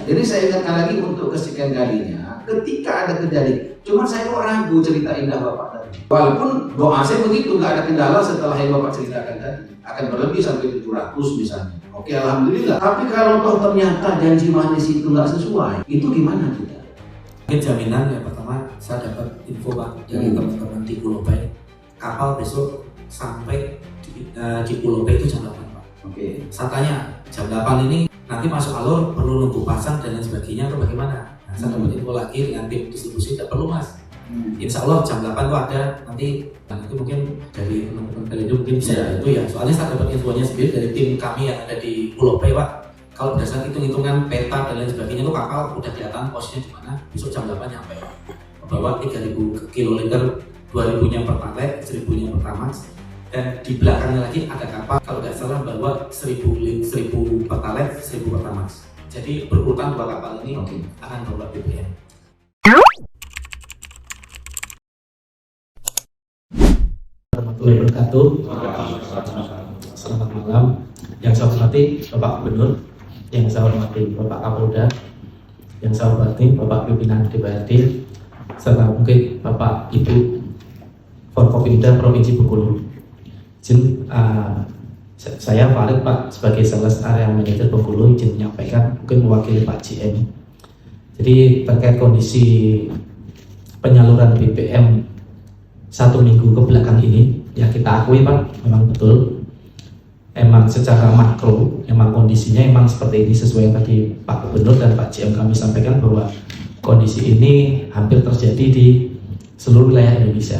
Jadi saya ingatkan lagi untuk kesekian kalinya, ketika ada kejadian, cuma saya kok ragu cerita indah Bapak tadi. Walaupun doa saya begitu, nggak ada kendala setelah yang Bapak ceritakan tadi, akan berlebih sampai 700 misalnya. Oke, alhamdulillah. Tapi kalau toh ternyata janji manis itu nggak sesuai, itu gimana kita? Mungkin jaminan yang pertama saya dapat info Pak dari teman-teman di Pulau Bay, kapal besok sampai di Pulau Bay itu jam 8 Pak. Oke. Saya tanya jam 8 ini nanti masuk alur perlu nunggu pasang dan lain sebagainya atau bagaimana? Nah, saya dapat info lagi dengan tim distribusi tidak perlu Mas. Insya Allah jam 8 itu ada, nanti mungkin dari teman-teman Pelindo mungkin bisa itu ya. Soalnya saya dapat infonya sendiri dari tim kami yang ada di Pulau Bay Pak. Kalau berdasarkan hitung-hitungan peta dan lain sebagainya itu kapal udah kelihatan posisinya di mana, besok jam 8 nyampe. Bawa 3.000 kiloliter, 2.000-nya per palet, 1.000-nya per Tamax. Dan di belakangnya lagi ada kapal, kalau nggak salah bawa 1.000 per palet, 1.000 per Tamax. Jadi berurutan dua kapal ini akan bawa BBM. Warahmatullahi wabarakatuh. Selamat malam. Yang saya hormati Bapak Gubernur, yang saya hormati Bapak Kapolda, yang saya hormati Bapak Pimpinan DPRD, serta mungkin Bapak Ibu Forkopimda Provinsi Bengkulu. Saya Farid Pak sebagai Sales Area Manager Bengkulu izin menyampaikan mungkin mewakili Pak GM. Jadi terkait kondisi penyaluran BBM 1 minggu ke belakang ini, ya kita akui Pak, memang betul. Emang secara makro, emang kondisinya emang seperti ini sesuai yang tadi Pak Gubernur dan Pak GM kami sampaikan bahwa kondisi ini hampir terjadi di seluruh wilayah Indonesia.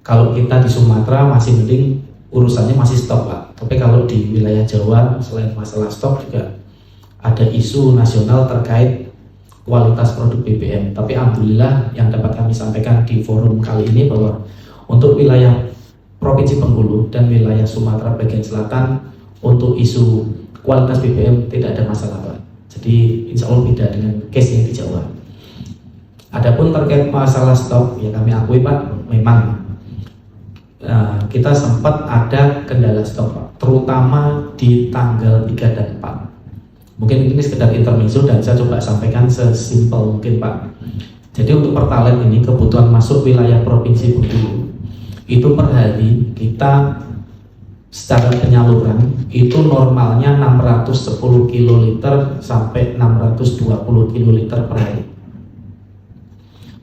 Kalau kita di Sumatera masih mending urusannya masih stok Pak, tapi kalau di wilayah Jawa selain masalah stok juga ada isu nasional terkait kualitas produk BBM. Tapi alhamdulillah yang dapat kami sampaikan di forum kali ini bahwa untuk wilayah Provinsi Bengkulu dan wilayah Sumatera bagian selatan untuk isu kualitas BBM tidak ada masalah Pak. Jadi insya Allah beda dengan case yang di Jawa. Adapun terkait masalah stok, ya kami akui Pak, memang kita sempat ada kendala stok Pak, terutama di tanggal 3 dan 4. Mungkin ini sekedar intermezzo dan saya coba sampaikan sesimpel mungkin Pak. Jadi untuk Pertalite ini kebutuhan masuk wilayah Provinsi Bengkulu itu per hari kita secara penyaluran itu normalnya 610 kiloliter sampai 620 kiloliter per hari.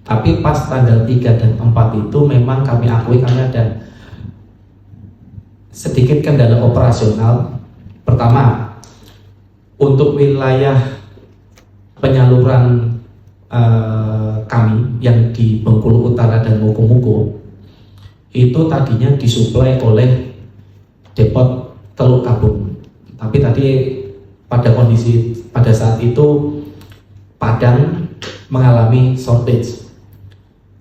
Tapi pas tanggal 3 dan 4 itu memang kami akui kami ada sedikit kendala operasional. Pertama, untuk wilayah penyaluran kami yang di Bengkulu Utara dan Muko-Muko itu tadinya disuplai oleh depot Teluk Kabung, tapi tadi pada kondisi pada saat itu Padang mengalami shortage,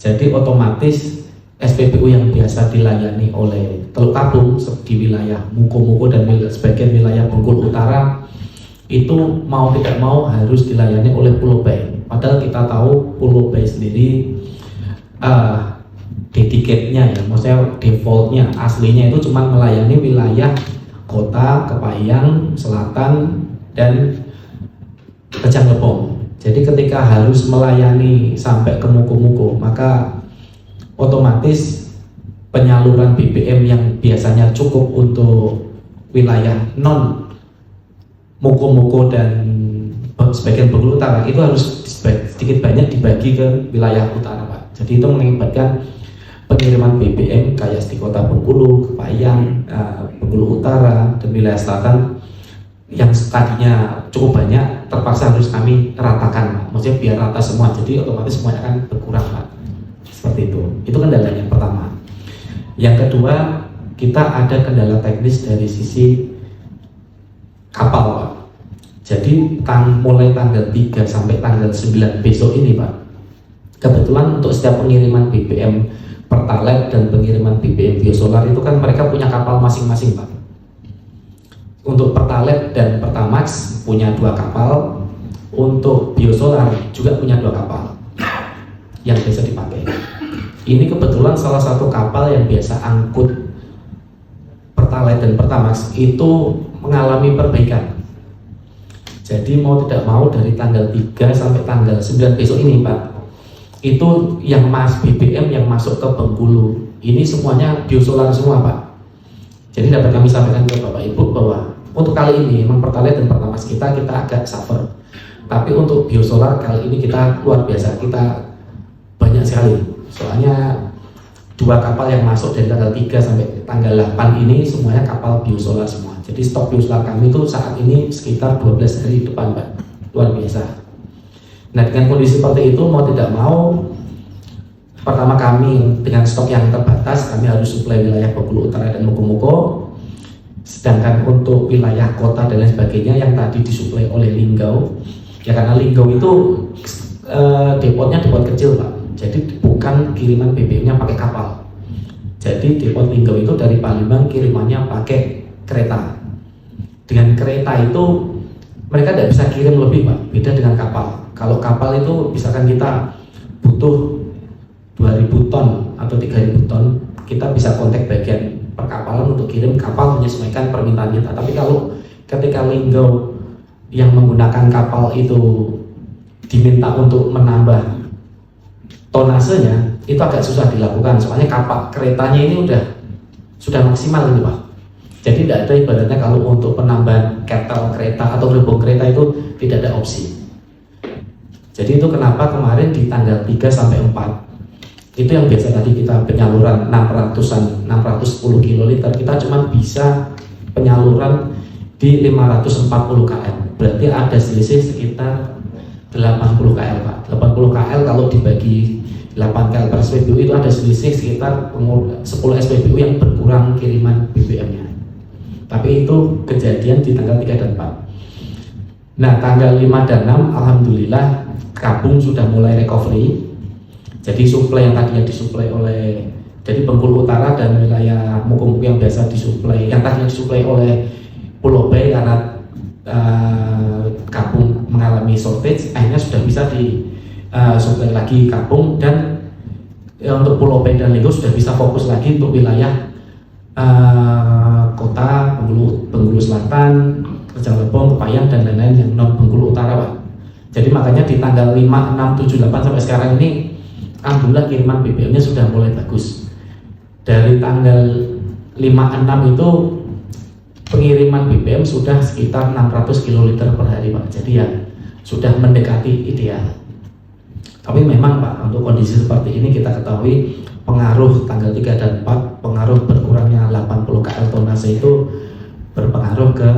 jadi otomatis SPBU yang biasa dilayani oleh Teluk Kabung di wilayah Muko-Muko dan sebagian wilayah Bengkulu Utara itu mau tidak mau harus dilayani oleh Pulau Bay. Padahal kita tahu Pulau Bay sendiri dedicate-nya ya, maksudnya defaultnya aslinya itu cuma melayani wilayah kota Kepayang, Selatan, dan Rejang Lebong. Jadi ketika harus melayani sampai ke Muko-Muko, maka otomatis penyaluran BBM yang biasanya cukup untuk wilayah non Muko-Muko dan sebagian Bengkulu Utara itu harus sedikit banyak dibagi ke wilayah utara Pak. Jadi itu mengakibatkan pengiriman BBM kayak di kota Bengkulu, Kepayang, Bengkulu Utara dan wilayah selatan yang tadinya cukup banyak terpaksa harus kami ratakan Pak. Maksudnya biar rata semua, jadi otomatis semuanya akan berkurang Pak. Seperti itu. Itu kendala yang pertama. Yang kedua, kita ada kendala teknis dari sisi kapal Pak. Jadi mulai tanggal 3 sampai tanggal 9 besok ini Pak, kebetulan untuk setiap pengiriman BBM Pertalite dan pengiriman BBM Biosolar itu kan mereka punya kapal masing-masing Pak. Untuk Pertalite dan Pertamax punya 2 kapal, untuk Biosolar juga punya 2 kapal yang biasa dipakai. Ini kebetulan salah satu kapal yang biasa angkut Pertalite dan Pertamax itu mengalami perbaikan. Jadi mau tidak mau dari tanggal 3 sampai tanggal 9 besok ini Pak, itu yang BBM yang masuk ke Bengkulu ini semuanya biosolar semua Pak. Jadi dapat kami sampaikan ke Bapak Ibu bahwa untuk kali ini memang Pertalite dan Pertamax kita agak suffer. Tapi untuk biosolar kali ini kita luar biasa, kita banyak sekali. Soalnya 2 kapal yang masuk dari tanggal 3 sampai tanggal 8 ini semuanya kapal biosolar semua. Jadi stok biosolar kami itu saat ini sekitar 12 hari depan Pak, luar biasa. Nah dengan kondisi seperti itu mau tidak mau, pertama kami dengan stok yang terbatas kami harus suplai wilayah Bengkulu Utara dan Mukomuko. Sedangkan untuk wilayah kota dan lain sebagainya yang tadi disuplai oleh Linggau, ya karena Linggau itu depotnya depot kecil Pak, jadi bukan kiriman BBM-nya pakai kapal. Jadi depot Linggau itu dari Palembang kirimannya pakai kereta. Dengan kereta itu mereka tidak bisa kirim lebih Pak, beda dengan kapal. Kalau kapal itu misalkan kita butuh 2000 ton atau 3000 ton, kita bisa kontak bagian perkapalan untuk kirim, kapal menyesuaikan permintaan kita. Tapi kalau ketika Linggau yang menggunakan kapal itu diminta untuk menambah tonasenya, itu agak susah dilakukan. Soalnya kapal keretanya ini sudah maksimal gitu Pak. Jadi tidak ada ibaratnya kalau untuk penambahan kettle kereta atau gerbong kereta itu tidak ada opsi. Jadi itu kenapa kemarin di tanggal 3 sampai 4 itu yang biasa tadi kita penyaluran 610 kiloliter, kita cuma bisa penyaluran di 540 kl. Berarti ada selisih sekitar 80 kl Pak. 80 kl kalau dibagi 8 kl per SPBU itu ada selisih sekitar 10 SPBU yang berkurang kiriman BBM-nya. Tapi itu kejadian di tanggal 3 dan 4. Nah tanggal 5 dan 6 alhamdulillah Kabung sudah mulai recovery. Jadi suplai yang tadinya disuplai oleh, jadi Bengkulu Utara dan wilayah Mukomuko yang biasa disuplai, yang tadinya disuplai oleh Pulau B karena Kabung mengalami shortage, akhirnya sudah bisa disuplai lagi Kabung, dan untuk Pulau B dan Linggau sudah bisa fokus lagi untuk wilayah kota Bengkulu Selatan, Rejang Lebong, Kepayang dan lain-lain yang non Bengkulu Utara Pak. Jadi makanya di tanggal 5, 6, 7, 8 sampai sekarang ini alhamdulillah kiriman BBM-nya sudah mulai bagus. Dari tanggal 5, 6 itu pengiriman BBM sudah sekitar 600 kiloliter per hari Pak. Jadi ya sudah mendekati ideal. Tapi memang Pak, untuk kondisi seperti ini kita ketahui pengaruh tanggal 3 dan 4, pengaruh berkurangnya 80 kl tonase itu berpengaruh ke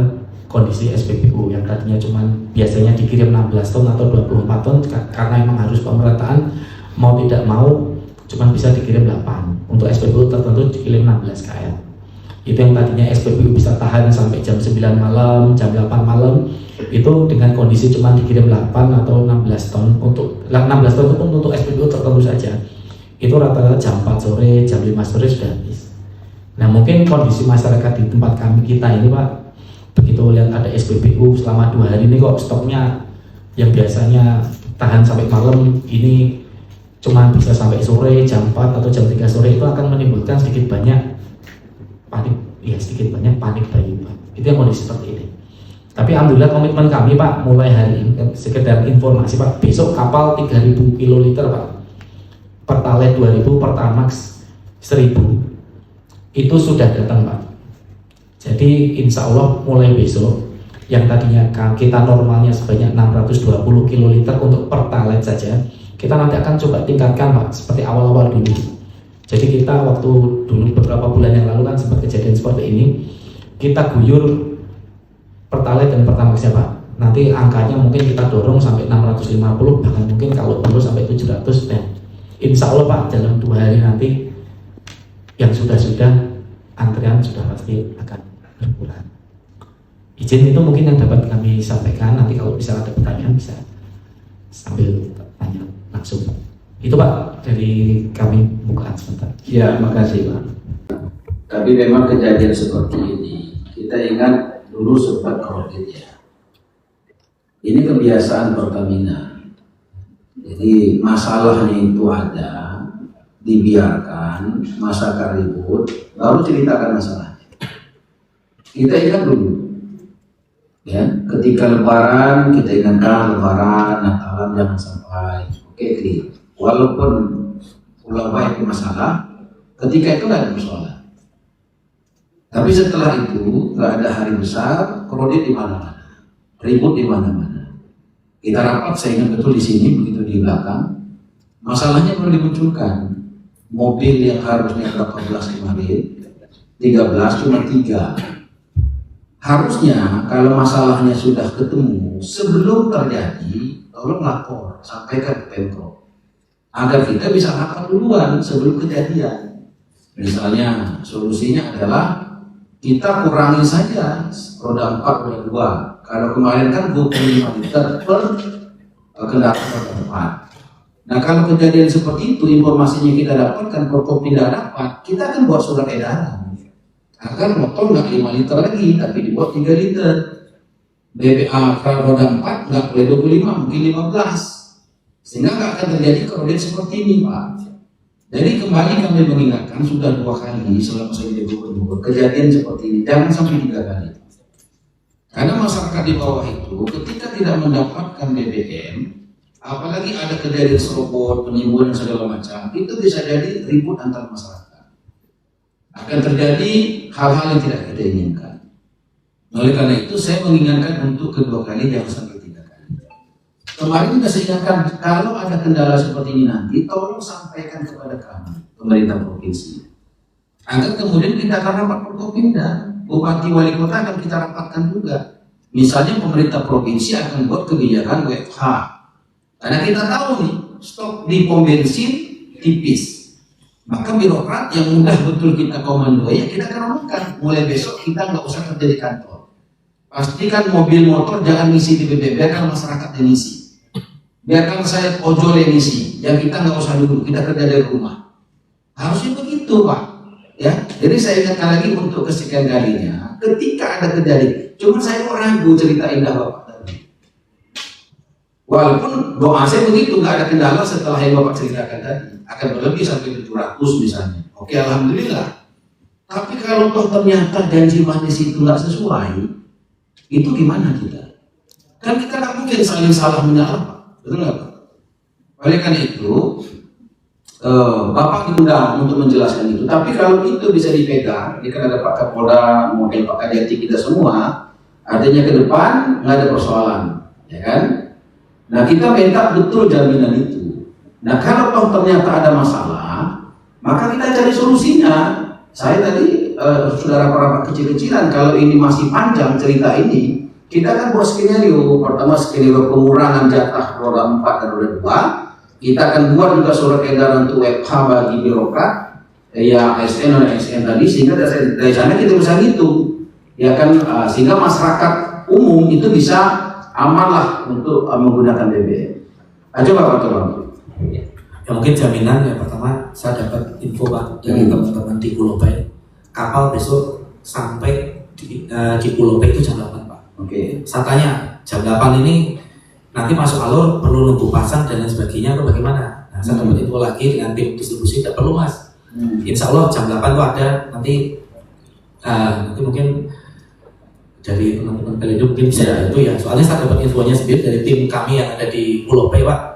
kondisi SPBU yang tadinya cuma biasanya dikirim 16 ton atau 24 ton, karena memang harus pemerataan, mau tidak mau cuma bisa dikirim 8. Untuk SPBU tertentu dikirim 16 kl. Itu yang tadinya SPBU bisa tahan sampai jam 9 malam, jam 8 malam, itu dengan kondisi cuma dikirim 8 atau 16 ton. Untuk 16 ton itu pun untuk SPBU tertentu saja. Itu rata-rata jam 4 sore, jam 5 sore sudah habis. Nah mungkin kondisi masyarakat di tempat kita ini Pak, begitu lihat ada SPBU selama 2 hari ini kok stoknya yang biasanya tahan sampai malam ini cuma bisa sampai sore, jam 4 atau jam 3 sore, itu akan menimbulkan sedikit banyak panik, ya sedikit banyak panik bayi Pak. Itu yang kondisi seperti ini. Tapi alhamdulillah komitmen kami Pak, mulai hari ini, sekedar informasi Pak, besok kapal 3000 kiloliter Pak, Pertalite 2000, Pertamax 1000 itu sudah datang Pak. Jadi insya Allah mulai besok yang tadinya kita normalnya sebanyak 620 kiloliter untuk Pertalite saja, kita nanti akan coba tingkatkan Pak, seperti awal-awal dulu. Jadi kita waktu dulu beberapa bulan yang lalu kan sempat kejadian seperti ini, kita guyur Pertalite dan Pertamaxnya Pak. Nanti angkanya mungkin kita dorong sampai 650, bahkan mungkin kalau perlu sampai 700. Dan insya Allah Pak, dalam 2 hari nanti yang sudah antrian sudah pasti akan berkurang. Izin itu mungkin yang dapat kami sampaikan. Nanti kalau bisa ada pertanyaan bisa sambil tanya langsung. Itu Pak dari kami, bukaan sebentar. Ya, makasih Pak. Tapi memang kejadian seperti ini kita ingat dulu sempat kredit ya. Ini kebiasaan Pertamina. Jadi masalahnya itu ada, dibiarkan, masyarakat ribut, baru ceritakan masalahnya. Kita ingat dulu Ya, ketika Lebaran kita ingatkan Lebaran, Natalan jangan sampai. Oke, clear. Walaupun pulau baik masalah, ketika itu nggak ada persoalan. Tapi setelah itu nggak ada hari besar, kredit di mana-mana, ribut di mana-mana. Kita rapat, saya ingat betul di sini, begitu di belakang, masalahnya baru dimunculkan. Mobil yang harusnya 18 kemarin, 13 cuma 3. Harusnya kalau masalahnya sudah ketemu sebelum terjadi, tolong lapor, sampaikan ke Pemprov agar kita bisa rapat duluan sebelum kejadian. Misalnya solusinya adalah kita kurangi saja roda 4 roda 2. Kalau kemarin kan 25 liter per kendaraan roda 4. Nah kalau kejadian seperti itu informasinya kita dapatkan, Prokop tidak dapat, kita akan buat surat edaran agar motor nggak 5 liter lagi, tapi dibuat 3 liter. BBA roda 4 nggak boleh 25, mungkin 15. Sehingga nggak akan terjadi kredit seperti ini, Pak. Jadi kembali kami mengingatkan, sudah 2 kali selama saya jadi gubernur, kejadian seperti ini, jangan sampai 3 kali. Karena masyarakat di bawah itu, ketika tidak mendapatkan BBM, apalagi ada kejadian serobot, penimbun dan segala macam, itu bisa jadi ribut antar masyarakat. Akan terjadi hal-hal yang tidak kita inginkan. Oleh karena itu saya mengingatkan untuk kedua kali, jangan sampai 3 kali. Kemarin sudah saya ingatkan, kalau ada kendala seperti ini nanti, tolong sampaikan kepada kami, pemerintah provinsi. Agar kemudian kita akan rapat Forkopimda, bupati wali kota akan kita rapatkan juga. Misalnya pemerintah provinsi akan buat kebijakan WFH. Karena kita tahu nih, stok di pom bensin tipis. Maka birokrat yang mudah betul kita komando, ya kita keramakan. Mulai besok kita nggak usah kerja di kantor. Pastikan mobil motor jangan ngisi di BBM, biarkan masyarakat yang ngisi. Biarkan saya ojol yang ngisi, yang kita nggak usah dulu, kita kerja dari rumah. Harusnya begitu, Pak. Ya, jadi saya ingatkan lagi untuk kesekian kalinya, ketika ada kejadian, cuma saya kok ragu cerita indah Bapak tadi. Walaupun doa saya begitu, nggak ada kendala setelah yang Bapak ceritakan tadi, akan berlebih sampai 700 misalnya. Oke, alhamdulillah. Tapi kalau toh ternyata janji manis itu nggak sesuai, itu gimana kita? Kan kita nggak mungkin saling salah menyalah, Pak. Betul nggak, Pak? Oleh karena itu, Bapak diundang untuk menjelaskan itu. Tapi kalau itu bisa dipegang, ini kan ada Pak Kapolda, mungkin Pak Kadeti kita semua, artinya ke depan nggak ada persoalan, ya kan? Nah kita minta betul jaminan itu. Nah kalau toh ternyata ada masalah, maka kita cari solusinya. Saya tadi saudara para kecil-kecilan, kalau ini masih panjang cerita ini, kita akan buat skenario. Pertama skenario pengurangan jatah roda 4 dan roda 2. Kita akan buat juga surat edaran untuk WFH bagi birokrat, ya ASN dan ASN tadi, sehingga dari sana kita bisa ngitung, ya kan, sehingga masyarakat umum itu bisa aman lah untuk menggunakan BBM. Coba Pak Tolong. Ya mungkin jaminan yang pertama saya dapat info Pak dari teman-teman di Pulau Bay, kapal besok sampai di Pulau Bay itu jam 8 Pak. Oke. Saya tanya jam 8 ini nanti masuk alur perlu nunggu pasang dan lain sebagainya atau bagaimana? Nah, saya dapat info lagi dengan tim distribusi tidak perlu Mas. Insya Allah jam 8 itu ada, nanti mungkin dari teman-teman Pelindo mungkin bisa itu ya. Soalnya saya dapat infonya sendiri dari tim kami yang ada di Pulau Bay Pak.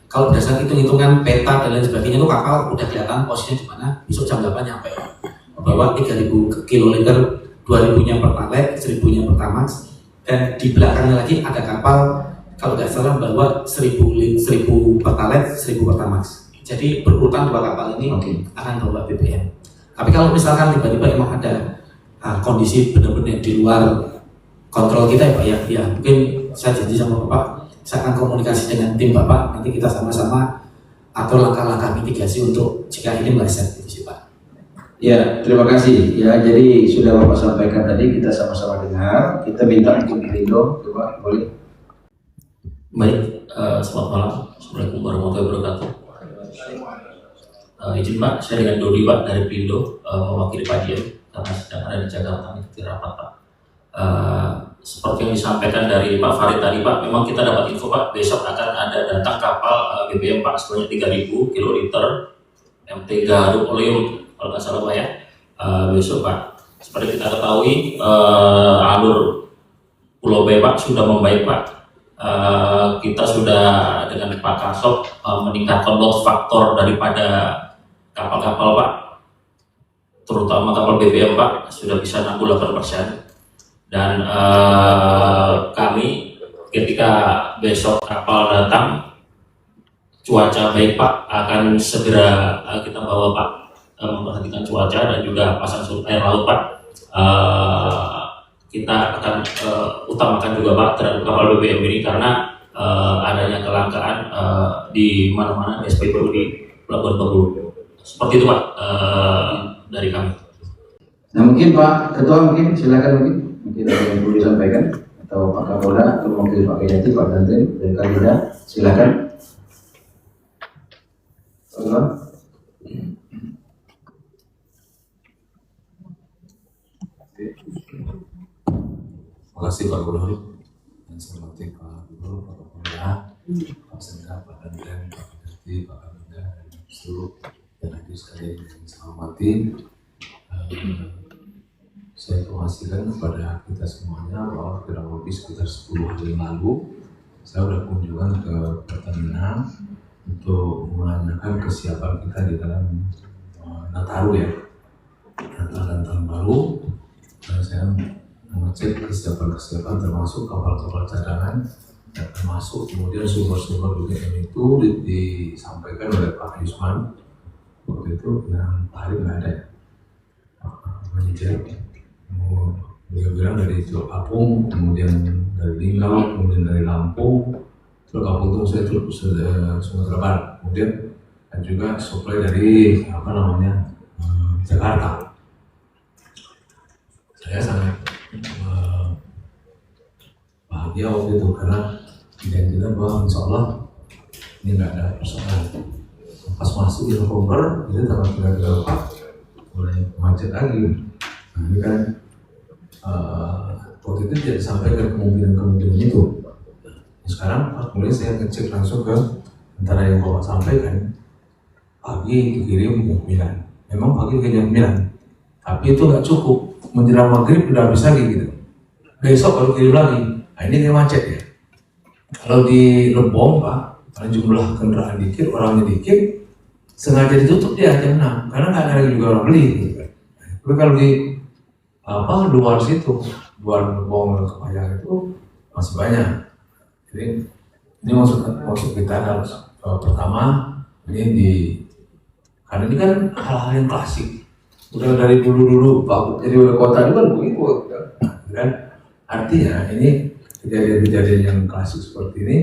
Kalau berdasarkan hitung-hitungan peta dan lain sebagainya itu kapal udah kelihatan posisinya di mana. Besok jam 8 nyampe. Bawa 3.000 kiloliter, 2.000-nya Pertalite, 1.000-nya Pertamax, dan di belakangnya lagi ada kapal kalau nggak salah bawa 1.000 Pertalite, 1.000 Pertamax. Jadi berurutan 2 kapal ini akan bawa BBM. Tapi kalau misalkan tiba-tiba emang ada kondisi benar-benar di luar kontrol kita ya Pak ya mungkin saya janji sama Bapak, saya akan komunikasi dengan tim Bapak, nanti kita sama-sama atur langkah-langkah mitigasi untuk jika ini meleset gitu sih Pak. Ya, terima kasih. Ya, jadi sudah Bapak sampaikan tadi, kita sama-sama dengar. Kita minta untuk Pelindo, coba boleh. Baik, selamat malam. Assalamualaikum warahmatullahi wabarakatuh. Izin Pak, saya dengan Dodi Pak dari Pelindo, mewakili Pak Dian karena sedang ada di Jakarta di rapat Pak. Seperti yang disampaikan dari Pak Farid tadi Pak, memang kita dapat info Pak, besok akan ada datang kapal BBM Pak sebanyak 3.000 kiloliter MT Garut Oleum kalau nggak salah Pak ya, besok Pak. Seperti kita ketahui alur Pulau B Pak sudah membaik Pak. Kita sudah dengan Pak Kasop meningkatkan load faktor daripada kapal-kapal Pak, terutama kapal BBM Pak sudah bisa 68%. Dan kami ketika besok kapal datang cuaca baik Pak akan segera kita bawa Pak memperhatikan cuaca dan juga pasang surut air laut Pak. Kita akan utamakan juga Pak terhadap kapal BBM ini karena adanya kelangkaan di mana-mana SPBU di Pelabuhan Bengkulu. Seperti itu Pak dari kami. Nah mungkin Pak Ketua silakan mungkin ada yang perlu disampaikan atau Pak Kapolda atau mungkin Pak Kejati, Pak Danten dari Kalida, silakan. Terima kasih Pak Gubernur dan saya hormati Pak Gubernur, Pak Kapolda, Pak Sekda, Pak Danten, Pak Kejati, Pak Kalida dan seluruh yang hadir sekalian yang saya hormati. Saya informasikan kepada kita semuanya bahwa kurang lebih sekitar 10 hari yang lalu saya sudah kunjungan ke Pertamina untuk menanyakan kesiapan kita di dalam Nataru ya, Natal dan Tahun Baru. Saya mengecek kesiapan termasuk kapal-kapal cadangan dan termasuk kemudian sumber-sumber BBM itu disampaikan oleh Pak Yusman waktu itu yang hari nggak ada ya. Manajer beliau bilang dari Teluk Apung, kemudian dari Linggau, kemudian dari Lampung, Teluk Apung itu saya Teluk Sumatera Barat, kemudian dan juga supply dari Jakarta. Saya sangat bahagia waktu itu karena dijanjikan bahwa insya Allah ini nggak ada persoalan. Pas masuk di November itu tanggal 3 mulai macet lagi. Nah ini kan waktu itu tidak disampaikan kemungkinan itu. Sekarang kemudian saya ngecek langsung ke antara yang Bapak sampaikan pagi dikirim jam 9. Memang pagi dikirim jam 9, tapi itu nggak cukup. Menjelang maghrib udah habis lagi gitu. Besok baru kirim lagi. Nah ini kayak macet ya. Kalau di Lebong Pak, karena jumlah kendaraan dikit, orangnya dikit, sengaja ditutup dia jam 6 karena nggak ada lagi juga orang beli gitu kan. Tapi kalau di luar situ, luar Lebong Kepayang itu masih banyak. Jadi ini maksud kita harus pertama ini karena ini kan hal-hal yang klasik. Udah dari dulu Pak jadi wali kota juga begitu kan. Artinya ini kejadian-kejadian yang klasik seperti ini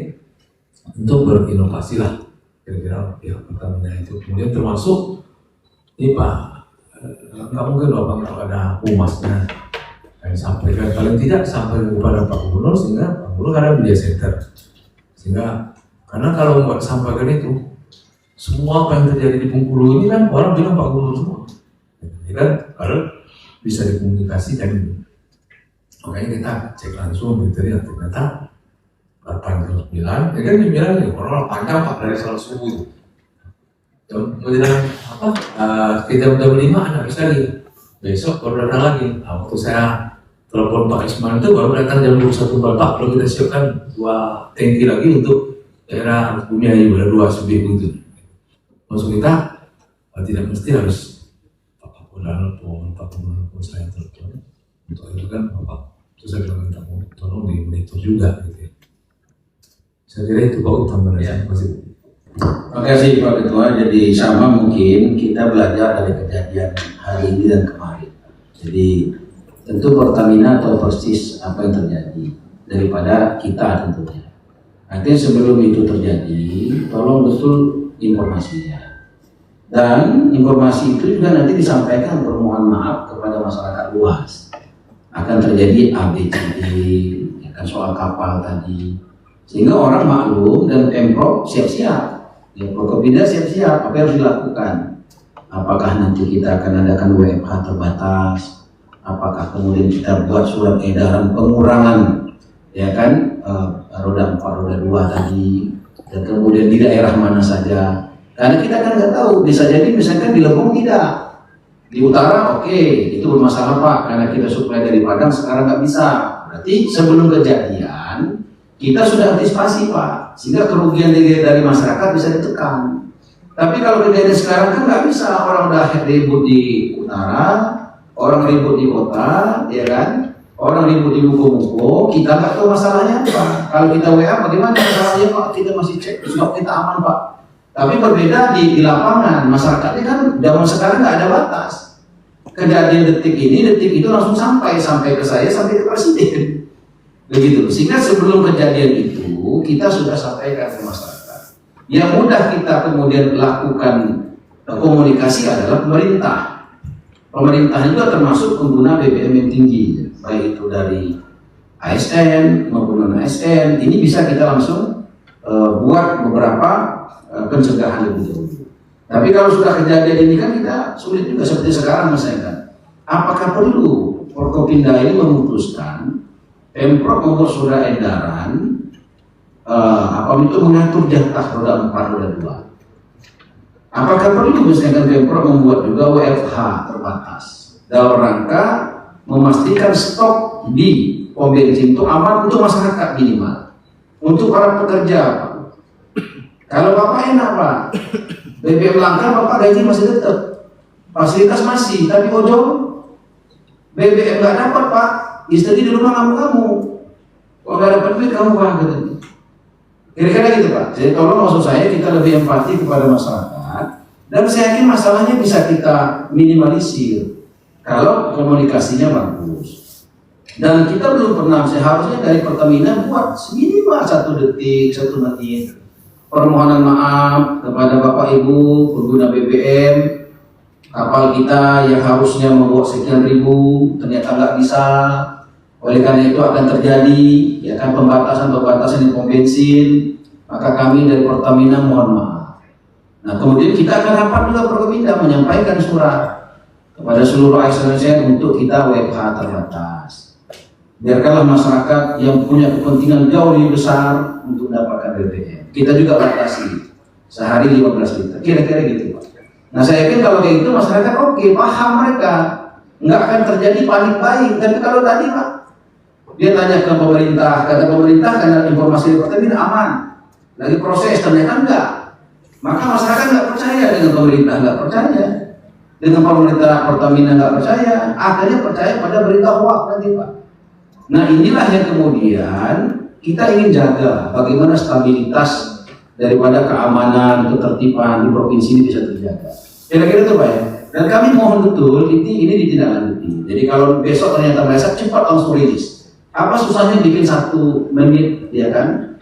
untuk berinovasi lah kira-kira pihak Pertamina itu. Kemudian termasuk ini Pak, nggak mungkin Bapak nggak ada humasnya yang disampaikan, paling tidak sampai kepada Pak Gubernur sehingga Pak Gubernur ada media center, sehingga karena kalau nggak sampaikan itu semua apa yang terjadi di Bengkulu ini kan orang bilang Pak Gubernur semua ya kan, kalau bisa dikomunikasikan. Makanya kita cek langsung gitu ya, ternyata tanggal 9, ya kan 9 ya, orang panjang Pak dari sholat subuh itu. Kemudian kita udah 5 ada bisa lagi. Besok baru datang lagi. Nah, waktu saya telepon Pak Isman itu baru datang jam 21 Pak, kalau kita siapkan 2 tangki lagi untuk daerah Bumi Ayu, ada 2 subjek itu. Maksud kita tidak mesti harus Pak telepon, Pak telepon saya telepon. Untuk itu kan Bapak, terus saya bilang minta tolong di monitor juga gitu ya. Saya kira itu Pak utama dari saya. Terima kasih Pak Ketua. Jadi sama mungkin kita belajar dari kejadian hari ini dan kemarin. Jadi tentu Pertamina tahu persis apa yang terjadi daripada kita tentunya. Nanti sebelum itu terjadi, tolong betul informasinya. Dan informasi itu juga nanti disampaikan permohonan maaf kepada masyarakat luas. Akan terjadi ABCD, ya kan, soal kapal tadi. Sehingga orang maklum dan Pemprov siap-siap. Ya, Prokopimda siap-siap apa yang harus dilakukan. Apakah nanti kita akan adakan WFH terbatas? Apakah kemudian kita buat surat edaran pengurangan, ya kan, roda 4, roda 2 tadi, dan kemudian di daerah mana saja. Karena kita kan nggak tahu, bisa jadi misalkan di Lebong tidak, di utara oke, itu bermasalah Pak, karena kita suplai dari Padang sekarang nggak bisa, Berarti sebelum kejadian kita sudah antisipasi Pak, sehingga kerugian dari masyarakat bisa ditekan. Tapi kalau kejadian sekarang kan nggak bisa, orang udah ribut di utara, orang ribut di kota, ya kan? Orang ribut di muko-muko, kita nggak tahu masalahnya Pak. Kalau kita WA bagaimana masalahnya Pak? Kita masih cek, stop, kita aman Pak. Tapi berbeda di lapangan, masyarakatnya kan zaman sekarang nggak ada batas. Kejadian detik itu langsung sampai ke saya, sampai ke presiden. Begitu. Sehingga sebelum kejadian itu kita sudah sampaikan ke masyarakat. Yang mudah kita kemudian lakukan komunikasi adalah pemerintah. Pemerintah juga termasuk pengguna BBM yang tinggi, baik itu dari ASN maupun non ASN. Ini bisa kita langsung buat beberapa pencegahan lebih dahulu. Tapi kalau sudah kejadian ini kan kita sulit juga, seperti sekarang misalkan. Apakah perlu Forkopimda ini memutuskan Pemprov membuat surat edaran itu mengatur jatah roda 4, roda 2? Apakah perlu misalkan Pemprov membuat juga WFH terbatas dalam rangka memastikan stok di pom bensin itu aman untuk masyarakat minimal, untuk para pekerja Pak. Kalau Bapak enak Pak, BBM langka Bapak gaji masih tetap, fasilitas masih, tapi ojol BBM nggak dapat Pak, istri di rumah kamu, kalau nggak dapat duit kamu Pak, gitu. Kira-kira gitu Pak. Jadi tolong maksud saya kita lebih empati kepada masyarakat, dan saya yakin masalahnya bisa kita minimalisir kalau komunikasinya bagus. Dan kita belum pernah, seharusnya dari Pertamina buat minimal 1 detik, 1 menit permohonan maaf kepada Bapak Ibu pengguna BBM, kapal kita yang harusnya membawa sekian ribu ternyata nggak bisa. Oleh karena itu akan terjadi ya kan pembatasan di pom bensin, maka kami dari Pertamina mohon maaf. Nah kemudian kita akan rapat juga Pertamina menyampaikan surat kepada seluruh ASN untuk kita WFH terbatas. Biarkanlah masyarakat yang punya kepentingan jauh lebih besar untuk mendapatkan BBM. Kita juga batasi sehari 15 liter, kira-kira gitu Pak. Nah saya yakin kalau kayak gitu masyarakat oke, paham mereka, nggak akan terjadi panik buying. Tapi kalau tadi Pak, dia tanya ke pemerintah, kata pemerintah karena informasi di Pertamina aman, lagi proses, ternyata enggak. Maka masyarakat nggak percaya dengan pemerintah, nggak percaya dengan pemerintah Pertamina, nggak percaya, akhirnya percaya pada berita hoax nanti Pak. Nah inilah yang kemudian kita ingin jaga bagaimana stabilitas daripada keamanan, ketertiban di provinsi ini bisa terjaga. Kira-kira itu Pak ya. Dan kami mohon betul ini ditindaklanjuti. Jadi kalau besok ternyata merasa cepat langsung rilis. Apa susahnya bikin 1 menit ya kan?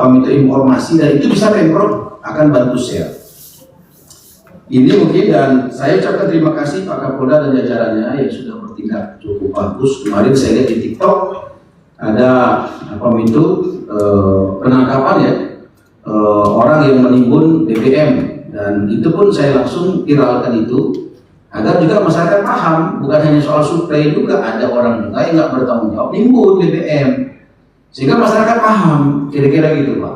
Minta informasi dan itu bisa Pemprov akan bantu share. Ini mungkin, dan saya ucapkan terima kasih Pak Kapolda dan jajarannya yang sudah bertindak cukup bagus. Kemarin saya lihat di TikTok ada penangkapan ya orang yang menimbun BBM, dan itu pun saya langsung viralkan itu agar juga masyarakat paham bukan hanya soal suplai, juga ada orang juga yang nggak bertanggung jawab nimbun BBM, sehingga masyarakat paham kira-kira gitu Pak.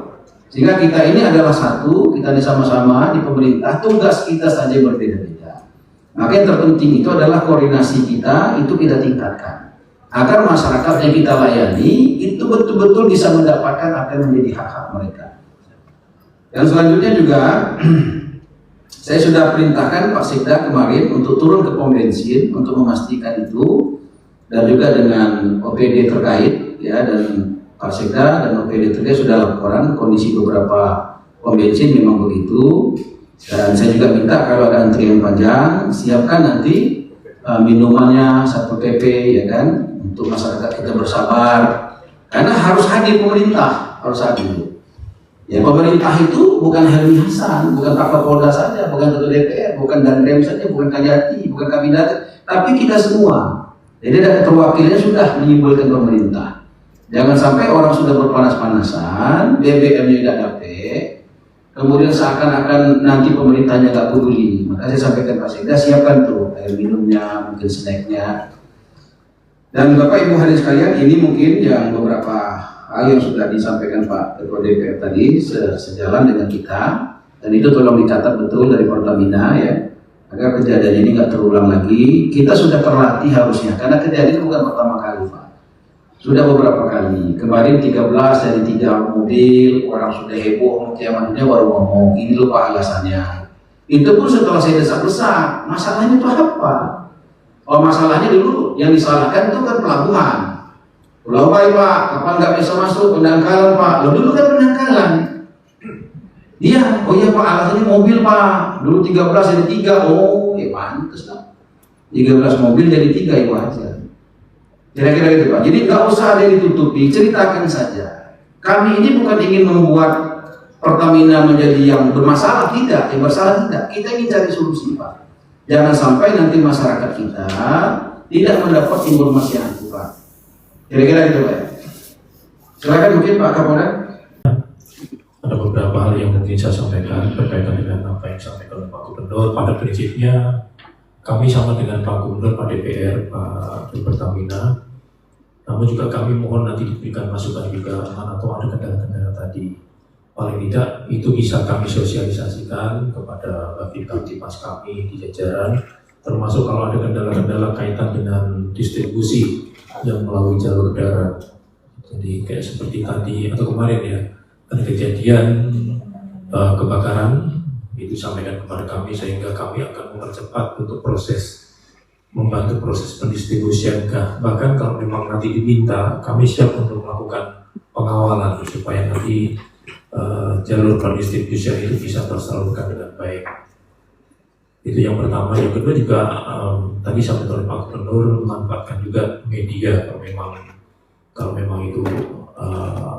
Sehingga kita ini adalah satu, kita ini sama-sama di pemerintah, tugas kita saja berbeda-beda. Maka yang terpenting itu adalah koordinasi kita, itu kita tingkatkan agar masyarakat yang kita layani itu betul-betul bisa mendapatkan apa yang menjadi hak-hak mereka. Dan selanjutnya juga saya sudah perintahkan Pak Sekda kemarin untuk turun ke pom bensin untuk memastikan itu, dan juga dengan OPD terkait ya, dan Pak Sekda dan OPD terkait sudah laporan kondisi beberapa pom bensin memang begitu. Dan saya juga minta kalau ada antrian panjang, siapkan nanti minumannya 1 pp ya kan, untuk masyarakat kita bersabar, karena harus hadir pemerintah, harus hadir. Ya pemerintah itu bukan Helmi Hasan, bukan Pak Kapolda saja, bukan Ketua DPR, bukan Danrem saja, bukan Kajati, bukan Kabinet, tapi kita semua. Jadi ada perwakilannya sudah menyimpulkan pemerintah. Jangan sampai orang sudah berpanas-panasan, BBM-nya tidak dapat, kemudian seakan-akan nanti pemerintahnya nggak peduli. Maka saya sampaikan Pak Sekda, siapkan tuh air minumnya, mungkin snacknya. Dan Bapak Ibu hadirin sekalian, ini mungkin yang beberapa hal yang sudah disampaikan Pak Ketua DPR tadi sejalan dengan kita, dan itu tolong dicatat betul dari Pertamina ya, agar kejadian ini nggak terulang lagi. Kita sudah terlatih harusnya, karena kejadian ini bukan pertama kali Pak. Sudah beberapa kali. Kemarin 13 dari 3 mobil, orang sudah heboh, kiamat dunia baru ngomong, ini lupa alasannya. Itu pun setelah saya desak-desak, masalahnya itu apa? Oh, masalahnya dulu yang disalahkan itu kan pelabuhan. Pulau Bayi Pak, kapal nggak bisa masuk, pendangkalan Pak. Loh, dulu kan pendangkalan. Iya, oh iya Pak, alasannya mobil Pak. Dulu 13 jadi 3, oh ya pantes lah. 13 mobil jadi 3 itu aja. Kira-kira gitu Pak. Jadi nggak usah ada yang ditutupi, ceritakan saja. Kami ini bukan ingin membuat Pertamina menjadi yang bermasalah, tidak. Yang bersalah tidak. Kita ingin cari solusi Pak. Jangan sampai nanti masyarakat kita tidak mendapat informasi yang akurat. Kira-kira gitu Pak. Silakan mungkin Pak Kapolda. Ada beberapa hal yang mungkin saya sampaikan berkaitan dengan apa yang disampaikan oleh Pak Gubernur. Pada prinsipnya kami sama dengan Pak Gubernur, Pak DPR, Pak Pertamina. Namun juga kami mohon nanti diberikan masukan juga mana atau ada kendala-kendala tadi. Paling tidak itu bisa kami sosialisasikan kepada Babinkamtibmas kami di jajaran, termasuk kalau ada kendala-kendala kaitan dengan distribusi yang melalui jalur darat. Jadi kayak seperti tadi atau kemarin ya, ada kejadian kebakaran, itu sampaikan kepada kami sehingga kami akan mempercepat untuk membantu proses pendistribusian gas. Bahkan kalau memang nanti diminta, kami siap untuk melakukan pengawalan supaya nanti jalur pendistribusian itu bisa tersalurkan dengan baik. Itu yang pertama. Yang kedua juga tadi sampai oleh Pak Gubernur memanfaatkan juga media kalau memang itu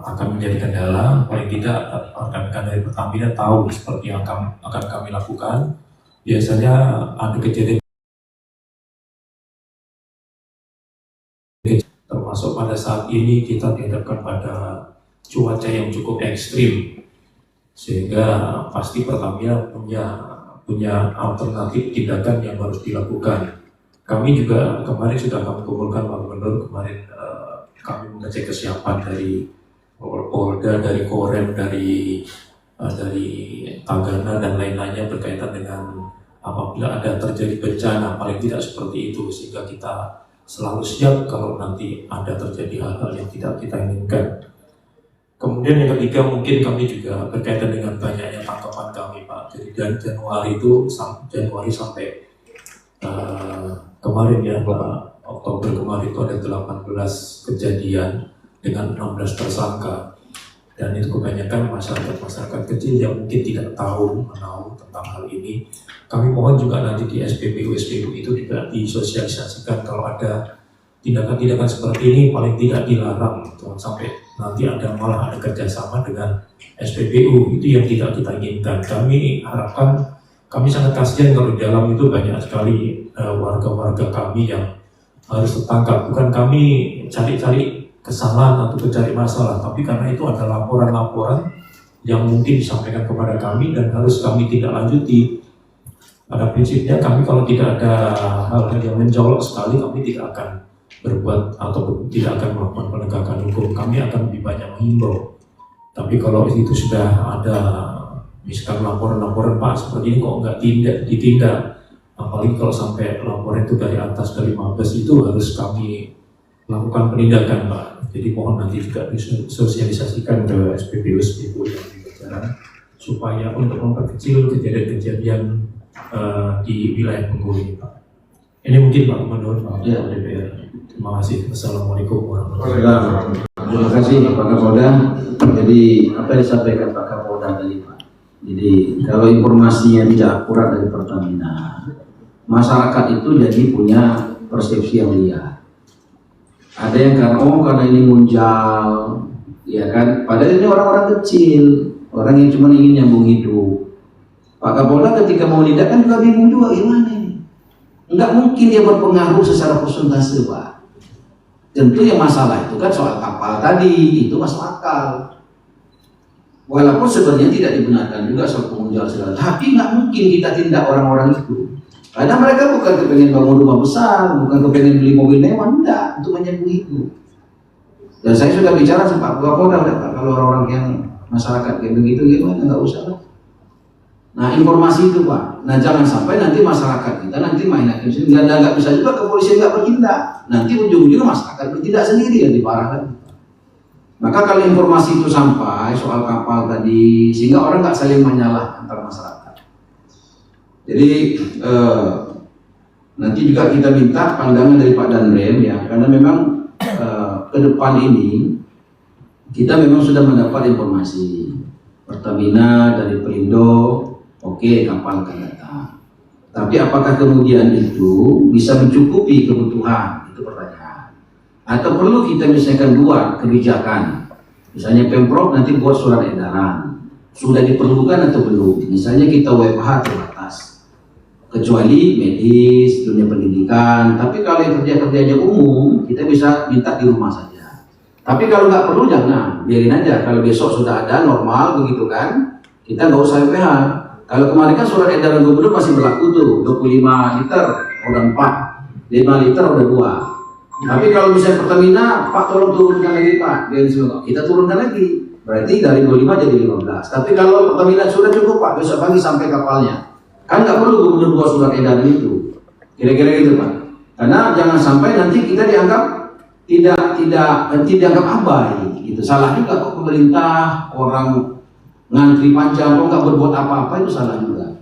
akan menjadi kendala, paling tidak rekan-rekan dari Pertamina tahu seperti yang akan kami lakukan. Biasanya ada kejadian termasuk pada saat ini kita dihadapkan pada cuaca yang cukup ekstrim, sehingga pasti Pertamina punya alternatif tindakan yang harus dilakukan. Kami juga kemarin sudah kami kumpulkan Pak Gubernur, kemarin kami mengecek kesiapan dari Polda, dari Korem, dari Tagana dan lain-lainnya berkaitan dengan apabila ada terjadi bencana, paling tidak seperti itu, sehingga kita selalu siap kalau nanti ada terjadi hal-hal yang tidak kita inginkan. Kemudian yang ketiga mungkin kami juga berkaitan dengan banyaknya tangkapan kami Pak. Jadi dari Januari sampai kemarin ya Pak, Oktober kemarin itu ada 18 kejadian dengan 16 tersangka. Dan itu kebanyakan masyarakat kecil yang mungkin tidak tahu tentang hal ini. Kami mohon juga nanti di SPBU itu juga disosialisasikan kalau ada tindakan-tindakan seperti ini paling tidak dilarang, jangan sampai nanti malah ada kerjasama dengan SPBU, itu yang tidak kita inginkan. Kami harapkan, kami sangat kasihan kalau di dalam itu banyak sekali warga-warga kami yang harus tertangkap. Bukan kami cari-cari kesalahan atau mencari masalah, tapi karena itu ada laporan-laporan yang mungkin disampaikan kepada kami dan harus kami tidak lanjuti. Pada prinsipnya kami kalau tidak ada hal-hal yang mencolok sekali, kami tidak akan berbuat atau tidak akan melakukan penegakan hukum. Kami akan lebih banyak menghimbau. Tapi kalau itu sudah ada misalkan laporan-laporan Pak seperti ini kok nggak ditindak, apalagi kalau sampai laporan itu dari atas dari Mabes, itu harus kami lakukan penindakan Pak. Jadi mohon nanti juga disosialisasikan ke SPBU yang di jajaran supaya untuk memperkecil kejadian-kejadian di wilayah Bengkulu ini Pak. Ini mungkin Pak Gubernur, Pak DPR. Terima kasih. Assalamualaikum warahmatullahi wabarakatuh. Terima kasih Pak Kapolda. Jadi apa yang disampaikan Pak Kapolda tadi Pak. Jadi kalau informasinya tidak akurat dari Pertamina, masyarakat itu jadi punya persepsi yang liar. Ada yang karena ini munjal, ya kan? Padahal ini orang-orang kecil, orang yang cuma ingin nyambung hidup. Pak Kapolda ketika mau menindak kan juga bingung juga gimana ini. Enggak mungkin dia berpengaruh secara persentase Pak. Tentu yang masalah itu kan soal kapal tadi, itu masuk akal. Walaupun sebenarnya tidak dibenarkan juga soal pengunjal segala, tapi nggak mungkin kita tindak orang-orang itu. Karena mereka bukan kepengen bangun rumah besar, bukan kepengen beli mobil mewah, enggak, untuk menyambung hidup. Dan saya sudah bicara sama Pak Kapolda, kalau orang-orang yang masyarakat kayak begitu gimana, nggak usah lah. Nah informasi itu Pak. Nah jangan sampai nanti masyarakat kita nanti main hakim sendiri, dan nggak bisa juga kepolisian nggak bertindak. Nanti ujung-ujungnya masyarakat bertindak sendiri yang diparahkan. Maka kalau informasi itu sampai soal kapal tadi, sehingga orang nggak saling menyalah antar masyarakat. Jadi nanti juga kita minta pandangan dari Pak Danrem ya, karena memang ke depan ini kita memang sudah mendapat informasi Pertamina dari Pelindo. Oke, kapal akan datang. Tapi apakah kemudian itu bisa mencukupi kebutuhan? Itu pertanyaan. Atau perlu kita misalkan buat kebijakan. Misalnya Pemprov nanti buat surat edaran. Sudah diperlukan atau belum? Misalnya kita WFH terbatas. Kecuali medis, dunia pendidikan. Tapi kalau yang kerja-kerjanya umum, kita bisa minta di rumah saja. Tapi kalau nggak perlu jangan, biarin aja. Kalau besok sudah ada normal begitu kan, kita nggak usah WFH. Kalau kemarin kan surat edaran gubernur masih berlaku tuh, 25 liter udah 4, 5 liter udah 2. Tapi kalau misalnya Pertamina, Pak tolong turunkan lagi Pak, kita turunkan lagi. Berarti dari 25 jadi 15. Tapi kalau Pertamina sudah cukup Pak, besok pagi sampai kapalnya. Kan nggak perlu gubernur buat surat edaran itu. Kira-kira gitu Pak. Karena jangan sampai nanti kita dianggap tidak dianggap abai. Gitu. Salah juga kok pemerintah, orang ngantri panjang, kok nggak berbuat apa-apa, itu salah juga.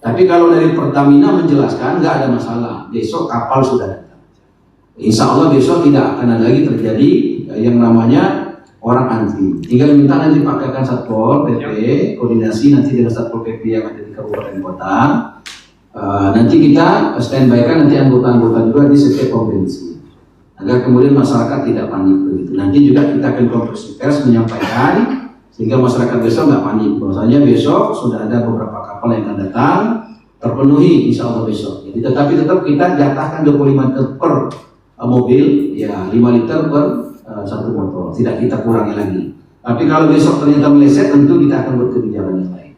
Tapi kalau dari Pertamina menjelaskan nggak ada masalah, besok kapal sudah datang. Insya Allah besok tidak akan ada lagi terjadi yang namanya orang antri. Tinggal minta nanti pakaikan Satpol PP, koordinasi nanti dengan Satpol PP yang ada di kabupaten kota. Nanti kita standby kan nanti anggota-anggota juga di setiap provinsi, agar kemudian masyarakat tidak panik begitu. Nanti juga kita akan konferensi pers menyampaikan sehingga masyarakat besok nggak panik. Bahwasanya besok sudah ada beberapa kapal yang akan datang, terpenuhi insya Allah besok. Jadi tetapi tetap kita jatahkan 25 liter per mobil, ya 5 liter per satu motor, tidak kita kurangi lagi. Tapi kalau besok ternyata meleset, tentu kita akan buat kebijakan yang lain.